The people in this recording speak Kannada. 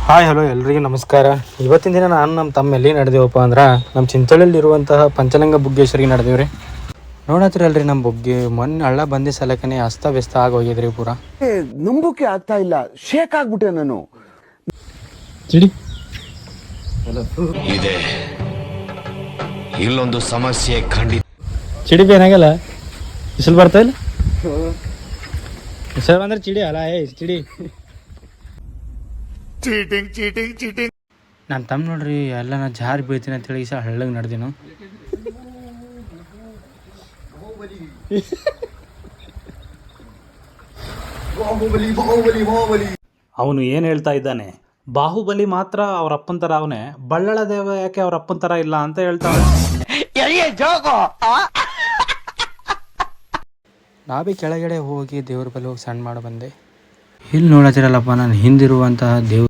ಹಾಯ್ ಹಲೋ ಎಲ್ರಿಗೂ ನಮಸ್ಕಾರ. ಇವತ್ತಿನ ದಿನ ನಾನು ನಮ್ಮ ತಮ್ಮ ಎಲ್ಲಿ ನಡೆದೇವಪ್ಪ ಅಂದ್ರೆ ನಮ್ಮ ಚಿಂಚೋಳಿಯಲ್ಲಿರುವಂತಹ ಪಂಚಲಿಂಗ ಬುಗ್ಗೇಶ್ವರಿಗೆ ನಡೆದೇವ್ರಿ. ನೋಡತ್ತೀರಲ್ರಿ ನಮ್ಮ ಬುಗ್ಗೆ ಮೊನ್ನೆ ಹಳ್ಳ ಬಂದಿ ಸಲಕನೆ ಅಸ್ತವ್ಯಸ್ತ ಆಗೋಗಿದ್ರಿ ಪೂರ. ನಂಬುಕೆ ಆಗ್ತಾ ಇಲ್ಲ, ಶೇಕ್ ಆಗ್ಬಿಟ್ಟೆ ನಾನು. ಚಿಡಿ ಇದೆ ಇಲ್ಲೊಂದು ಸಮಸ್ಯೆ ಖಂಡಿತ. ಚಿಡಿ ಏನಾಗಲ್ಲ, ಬಿಸಿಲು ಬರ್ತಾ ಇಲ್ಲ. ಬಿಸಿಲು ಬಂದ್ರೆ ಚಿಡಿ ಅಲ್ಲ, ಚಿಡಿ ಚೀಟಿಂಗ್ ಚೀಟಿಂಗ್ ಚೀಟಿಂಗ್. ನಾನು ತಮ್ಮ ನೋಡ್ರಿ ಎಲ್ಲ ನಾ ಜಾರಿ ಬೀಳ್ತೀನಿ ಅಂತೇಳಿ ಈ ಹಳ್ಳಗೆ ನಡೆದಿನು. ಅವನು ಏನು ಹೇಳ್ತಾ ಇದ್ದಾನೆ? ಬಾಹುಬಲಿ ಮಾತ್ರ ಅವ್ರ ಅಪ್ಪನ ಥರ ಅವನೇ, ಬಳ್ಳಳ ದೇವ ಯಾಕೆ ಅವ್ರ ಅಪ್ಪನ ಥರ ಇಲ್ಲ ಅಂತ ಹೇಳ್ತಾನೆ. ನಾ ಭೀ ಕೆಳಗಡೆ ಹೋಗಿ ದೇವ್ರ ಬಳಿ ಹೋಗಿ ಸಣ್ಣ ಮಾಡಿ ಬಂದೆ. ಇಲ್ಲಿ ನೋಡತ್ತಿರಲ್ಲಪ್ಪ ನಾನು ಹಿಂದಿರುವಂತಹ ದೇವ್ರ